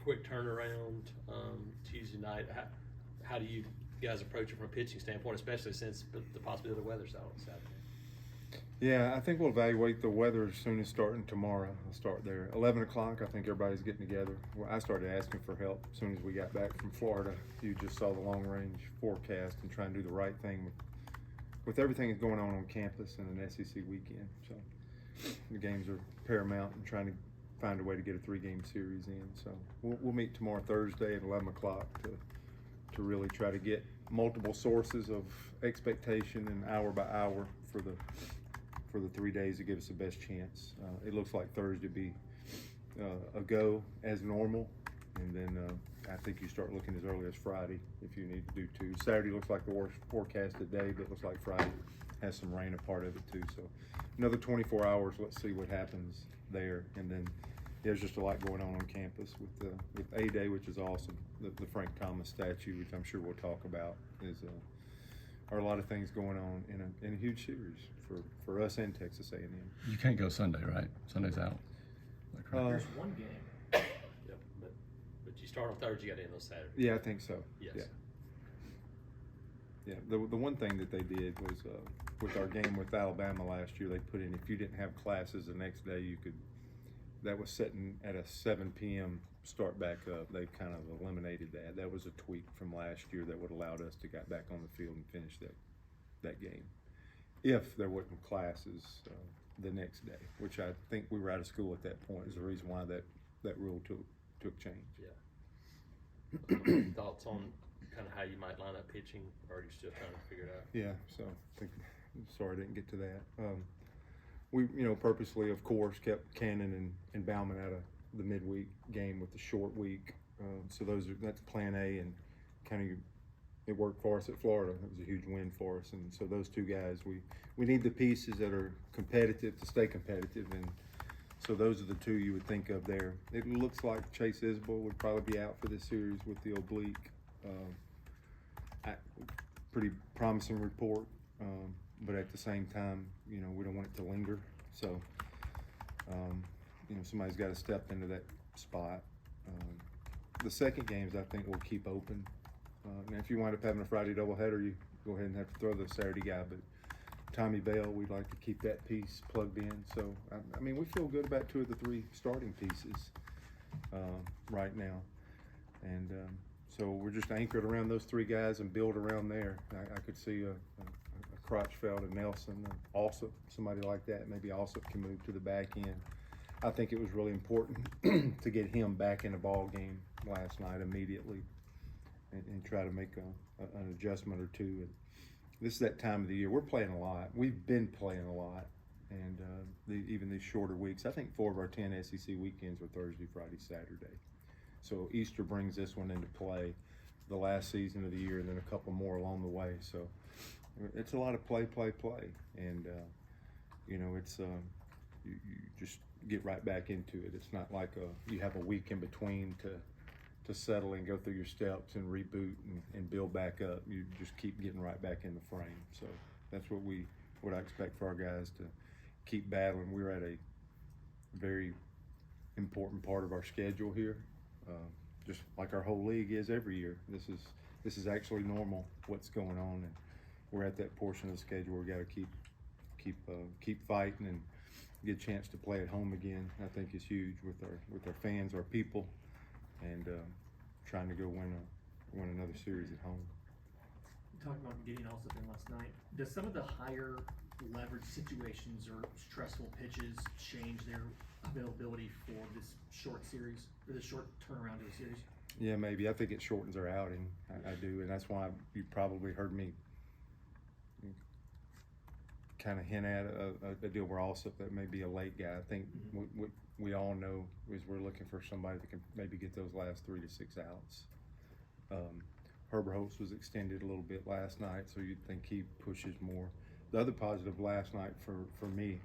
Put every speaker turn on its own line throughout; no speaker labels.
quick turnaround Tuesday night. How do you guys approach it from a pitching standpoint, especially since the possibility of the weather's out on Saturday?
Yeah, I think we'll evaluate the weather as soon as starting tomorrow. I'll start there. 11 o'clock, I think everybody's getting together. Well, I started asking for help as soon as we got back from Florida. You just saw the long-range forecast and trying to do the right thing with everything that's going on campus and an SEC weekend. So the games are paramount and trying to find a way to get a 3-game series in. So we'll meet tomorrow Thursday at 11 o'clock to really try to get multiple sources of expectation and hour by hour for the 3 days to give us the best chance. It looks like Thursday be a go as normal, and then I think you start looking as early as Friday if you need to do 2. Saturday looks like the worst forecast today, but it looks like Friday has some rain a part of it too. So another 24 hours, let's see what happens there. And then there's just a lot going on campus with A-Day, which is awesome. The Frank Thomas statue, which I'm sure we'll talk about, are a lot of things going on in a huge series for us and Texas A&M.
You can't go Sunday, right? Sunday's out.
There's one game. Yep, but you start on Thursday, you got to end on Saturday.
Yeah, I think so.
Yes.
Yeah. The one thing that they did was with our game with Alabama last year, they put in if you didn't have classes the next day, you could. That was setting at a 7 p.m. start back up. They've kind of eliminated that. That was a tweak from last year that would allowed us to get back on the field and finish that game. If there wasn't classes the next day, which I think we were out of school at that point, is the reason why that rule took change.
Yeah. Thoughts on kind of how you might line up pitching, or are you still trying to figure it out?
Yeah, so sorry I didn't get to that. We, purposely, of course, kept Cannon and Bauman out of the midweek game with the short week. So that's plan A, and kind of it worked for us at Florida. It was a huge win for us, and so those 2 guys, we need the pieces that are competitive to stay competitive, and so those are the 2 you would think of there. It looks like Chase Isbell would probably be out for this series with the oblique. Pretty promising report. But at the same time, we don't want it to linger. So, somebody's got to step into that spot. The second games, I think, we'll keep open. Now, if you wind up having a Friday doubleheader, you go ahead and have to throw the Saturday guy. But Tommy Bell, we'd like to keep that piece plugged in. So, we feel good about 2 of the 3 starting pieces right now. And so we're just anchored around those 3 guys and build around there. I could see a Crotchfeld and Nelson, and also somebody like that. Maybe also can move to the back end. I think it was really important to get him back in the ball game last night immediately, and try to make an adjustment or 2. And this is that time of the year we're playing a lot. We've been playing a lot, and even these shorter weeks. I think 4 of our 10 SEC weekends are Thursday, Friday, Saturday. So Easter brings this one into play, the last season of the year, and then a couple more along the way. So it's a lot of play, and it's you just get right back into it. It's not like you have a week in between to settle and go through your steps and reboot and build back up. You just keep getting right back in the frame. So that's what I expect for our guys to keep battling. We're at a very important part of our schedule here, just like our whole league is every year. This is actually normal what's going on, and we're at that portion of the schedule where we got to keep fighting and get a chance to play at home again. I think is huge with our fans, our people, and trying to go win another series at home.
You talked about getting also in last night. Does some of the higher leverage situations or stressful pitches change their availability for this short series or this short turnaround to a series?
Yeah, maybe. I think it shortens our outing. I do, and that's why you probably heard me kind of hint at a deal where also that may be a late guy. I think what we all know is we're looking for somebody that can maybe get those last 3 to 6 outs. Herbert Holtz was extended a little bit last night, so you'd think he pushes more. The other positive last night for me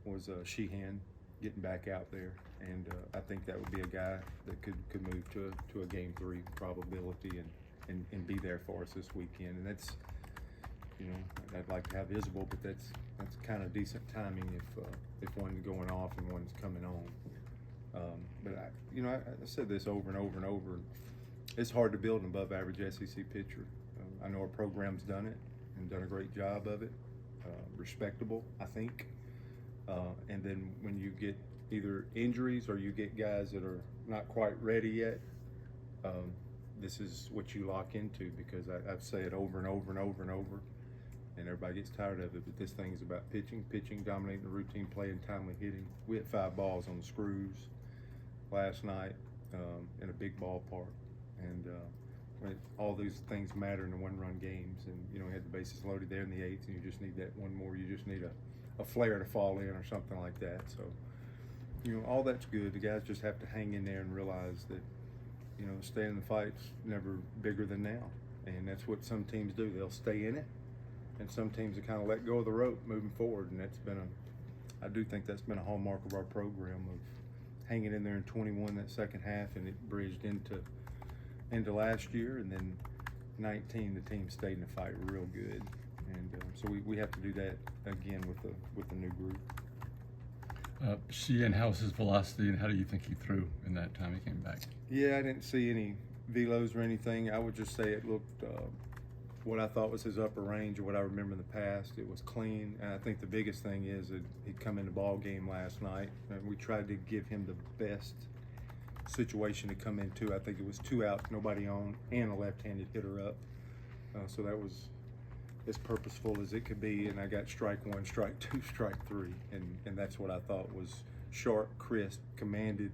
was Sheehan getting back out there, and I think that would be a guy that could move to a game 3 probability and be there for us this weekend. And that's, I'd like to have Isbell, but that's kind of decent timing if one's going off and one's coming on. But I said this over and over and over. It's hard to build an above-average SEC pitcher. I know our program's done it and done a great job of it. Respectable, I think. And then when you get either injuries or you get guys that are not quite ready yet, this is what you lock into, because I've said it over and over and over and over, and everybody gets tired of it. But this thing is about pitching, dominating the routine play, and timely hitting. We hit 5 balls on the screws last night in a big ballpark, and all these things matter in the one-run games. And we had the bases loaded there in the 8th, and you just need that one more. You just need a flare to fall in or something like that. So all that's good. The guys just have to hang in there and realize that staying in the fight's never bigger than now, and that's what some teams do. They'll stay in it, and some teams will kind of let go of the rope moving forward. And I do think that's been a hallmark of our program, of hanging in there in 21 that second half, and it bridged into last year, and then 19 the team stayed in the fight real good, and so we have to do that again with the new group.
Sheehan, how's his velocity, and how do you think he threw in that time he came back?
Yeah, I didn't see any velos or anything. I would just say it looked what I thought was his upper range of what I remember in the past. It was clean, and I think the biggest thing is that he'd come in the ball game last night, and we tried to give him the best situation to come into. I think it was 2 outs, nobody on, and a left-handed hitter up. So that was as purposeful as it could be, and I got strike 1, strike 2, strike 3, and that's what I thought was sharp, crisp, commanded.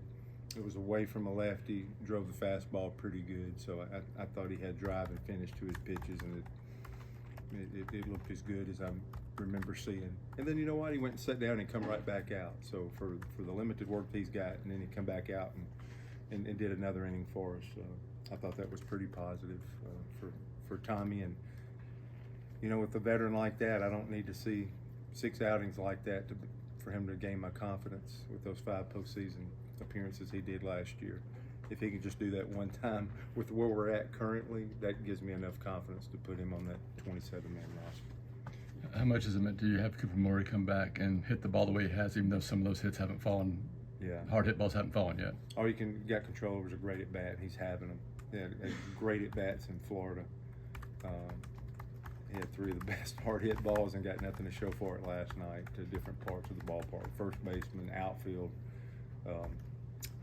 It was away from a lefty, drove the fastball pretty good, so I thought he had drive and finish to his pitches, and it looked as good as I remember seeing. And then you know what? He went and sat down and come right back out. So for the limited work he's got, and then he come back out and did another inning for us. I thought that was pretty positive for Tommy. And with a veteran like that, I don't need to see 6 outings like that for him to gain my confidence with those 5 postseason appearances he did last year. If he can just do that one time with where we're at currently, that gives me enough confidence to put him on that 27-man roster.
How much has it meant to you have Cooper Murray come back and hit the ball the way he has, even though some of those hits haven't fallen?
Yeah.
Hard hit balls haven't fallen yet.
All you got control over is a great at bat. He's having them. He had great at bats in Florida. He had 3 of the best hard hit balls and got nothing to show for it last night to different parts of the ballpark. First baseman, outfield.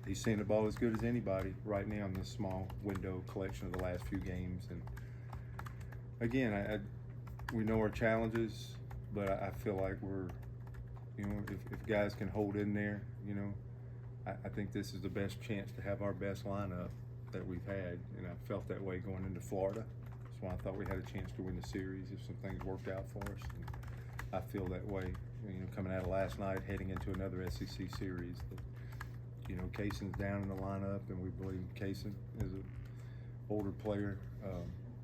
He's seeing the ball as good as anybody right now in this small window collection of the last few games. And again, we know our challenges, but I feel like we're, if guys can hold in there, I think this is the best chance to have our best lineup that we've had, and I felt that way going into Florida. That's why I thought we had a chance to win the series if some things worked out for us. And I feel that way, coming out of last night, heading into another SEC series. That, Kaysen's down in the lineup, and we believe Kaysen is an older player.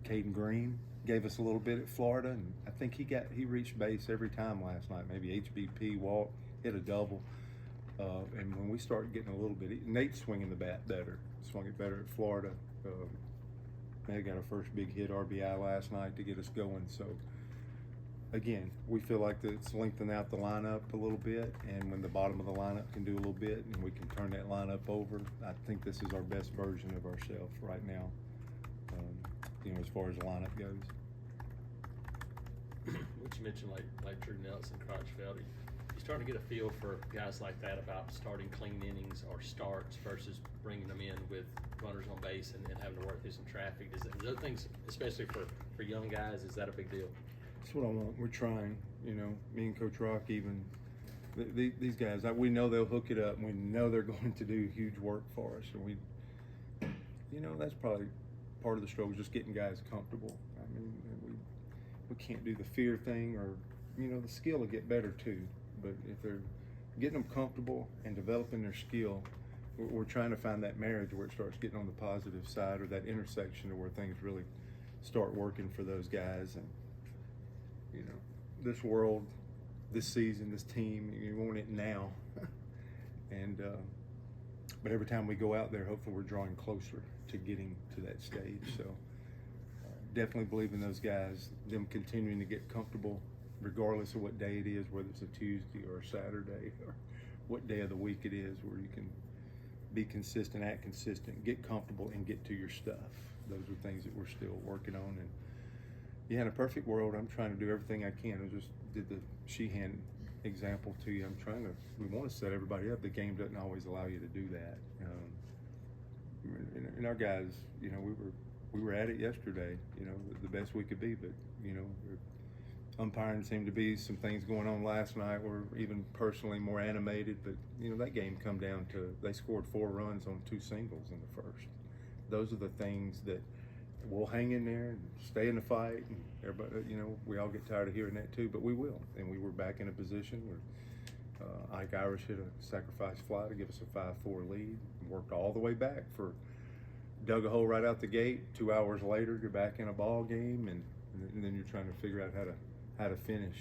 Caden Green gave us a little bit at Florida, and I think he reached base every time last night. Maybe HBP, walk, hit a double. And when we start getting a little bit, Nate's swinging the bat better. Swung it better at Florida. They got our first big hit RBI last night to get us going. So again, we feel like it's lengthened out the lineup a little bit, and when the bottom of the lineup can do a little bit and we can turn that lineup over, I think this is our best version of ourselves right now, as far as the lineup goes.
What you mentioned, like Drew Nelson, Crotchfeld, you starting to get a feel for guys like that about starting clean innings or starts versus bringing them in with runners on base and having to work through some traffic. Is those things, especially for young guys, is that a big deal?
That's what I want. We're trying, me and Coach Rock even. These guys, we know they'll hook it up, and we know they're going to do huge work for us. And that's probably part of the struggle, just getting guys comfortable. I mean, we can't do the fear thing, or the skill will get better too. But if they're getting them comfortable and developing their skill, we're trying to find that marriage where it starts getting on the positive side, or that intersection where things really start working for those guys. And this world, this season, this team, you want it now. And but every time we go out there, hopefully we're drawing closer to getting to that stage. So definitely believe in those guys, them continuing to get comfortable regardless of what day it is, whether it's a Tuesday or a Saturday or what day of the week it is, where you can be consistent, act consistent, get comfortable, and get to your stuff. Those are things that we're still working on. And yeah, in a perfect world, I'm trying to do everything I can. I just did the Sheehan example to you. We want to set everybody up. The game doesn't always allow you to do that. And our guys, you know, we were at it yesterday, you know, the best we could be, but, you know, umpiring seemed to be some things going on last night. We're even personally more animated, but, you know, that game come down to, they scored 4 runs on 2 singles in the first. Those are the things that we'll hang in there and stay in the fight, and everybody, you know, we all get tired of hearing that too, but we will. And we were back in a position where Ike Irish hit a sacrifice fly to give us a 5-4 lead, worked all the way back dug a hole right out the gate. 2 hours later, you're back in a ball game, and then you're trying to figure out how to finish.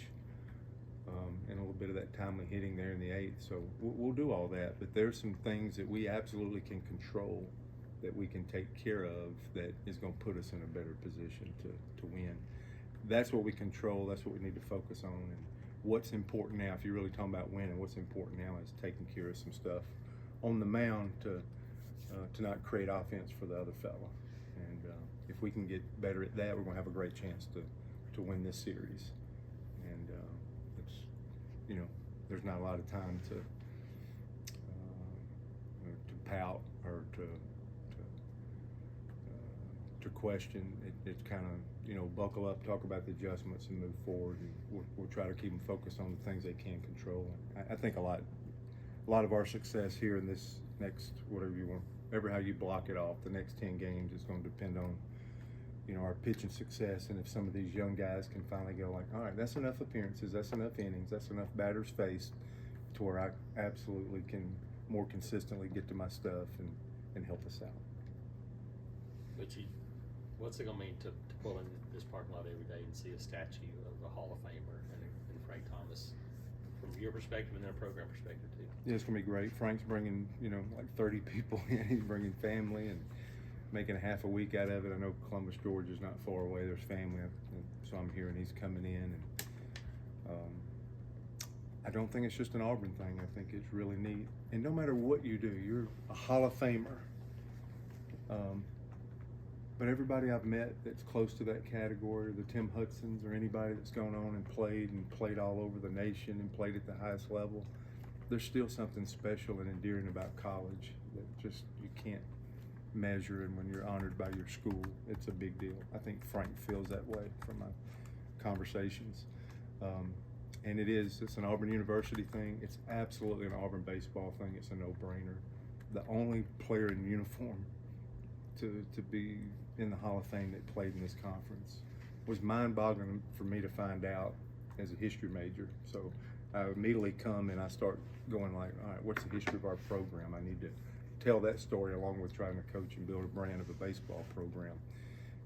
And a little bit of that timely hitting there in the 8th. So we'll do all that, but there's some things that we absolutely can control, that we can take care of, that is going to put us in a better position to win. That's what we control. That's what we need to focus on. And what's important now, if you're really talking about winning, what's important now is taking care of some stuff on the mound to not create offense for the other fella. And if we can get better at that, we're going to have a great chance to win this series. And it's, you know, there's not a lot of time to pout or to question. It's kind of, you know, buckle up, talk about the adjustments, and move forward. And we'll try to keep them focused on the things they can control. And I think a lot of our success here in this next, whatever how you block it off, the next 10 games is going to depend on, you know, our pitching success. And if some of these young guys can finally go like, all right, that's enough appearances, that's enough innings, that's enough batters faced, to where I absolutely can more consistently get to my stuff and help us out.
But what's it gonna mean to pull in this parking lot every day and see a statue of a Hall of Famer and Frank Thomas, from your perspective and their program perspective too?
Yeah, it's gonna be great. Frank's bringing, you know, like 30 people in. He's bringing family and making a half a week out of it. I know Columbus, Georgia is not far away. There's family, so I'm hearing he's coming in. And I don't think it's just an Auburn thing. I think it's really neat. And no matter what you do, you're a Hall of Famer. But everybody I've met that's close to that category, the Tim Hudsons or anybody that's gone on and played all over the nation and played at the highest level, there's still something special and endearing about college that just you can't measure. And when you're honored by your school, it's a big deal. I think Frank feels that way from my conversations. And it's an Auburn University thing. It's absolutely an Auburn baseball thing. It's a no-brainer. The only player in uniform to be in the Hall of Fame that played in this conference was mind-boggling for me to find out as a history major. So I immediately come and I start going like, all right, what's the history of our program? I need to tell that story along with trying to coach and build a brand of a baseball program.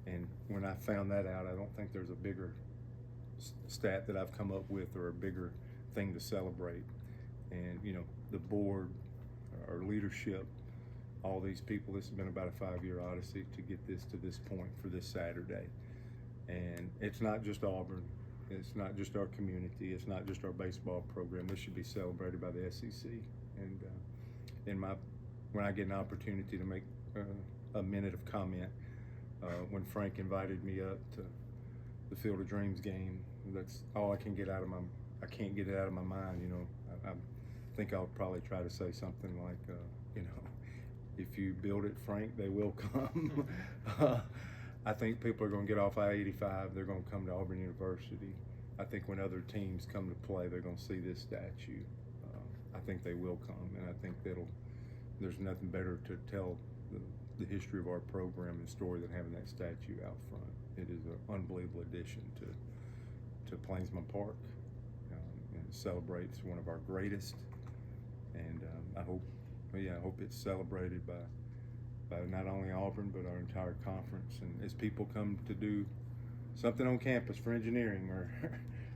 And when I found that out, I don't think there's a bigger stat that I've come up with or a bigger thing to celebrate. And, you know, the board, our leadership, all these people, this has been about a 5-year odyssey to get this to this point for this Saturday. And it's not just Auburn, it's not just our community, it's not just our baseball program. This should be celebrated by the SEC. And when I get an opportunity to make a minute of comment, when Frank invited me up to the Field of Dreams game, that's all I can get out of I can't get it out of my mind. You know, I think I'll probably try to say something like, you know, if you build it, Frank, they will come. I think people are going to get off I-85. They're going to come to Auburn University. I think when other teams come to play, they're going to see this statue. I think they will come, and I think there's nothing better to tell the history of our program and story than having that statue out front. It is an unbelievable addition to Plainsman Park. And it celebrates one of our greatest, and I hope it's celebrated by not only Auburn but our entire conference. And as people come to do something on campus for engineering or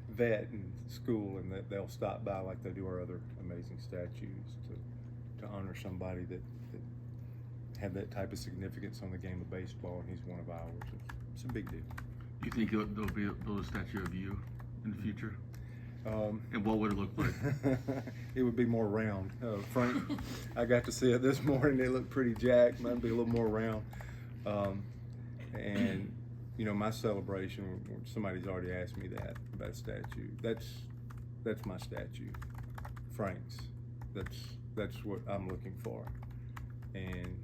vet and school, and that they'll stop by like they do our other amazing statues to honor somebody that had that type of significance on the game of baseball, and he's one of ours. It's a big deal.
You think there'll be a statue of you in the future? And what would it look like?
It would be more round. Frank, I got to see it this morning. It looked pretty jacked. Might be a little more round. And you know, my celebration. Somebody's already asked me that about statue. That's my statue, Frank's. That's what I'm looking for. And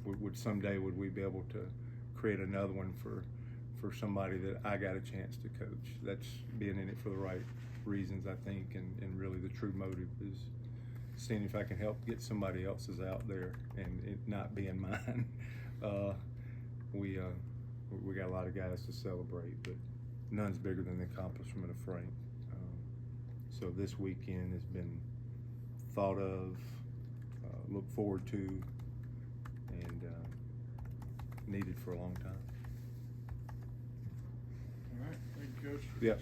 would someday would we be able to create another one for somebody that I got a chance to coach? That's being in it for the right reasons, I think, and really the true motive is seeing if I can help get somebody else's out there and it not being mine. We got a lot of guys to celebrate, but none's bigger than the accomplishment of Frank. So this weekend has been thought of, looked forward to, and needed for a long time.
All right, thank you, Coach.
Yep.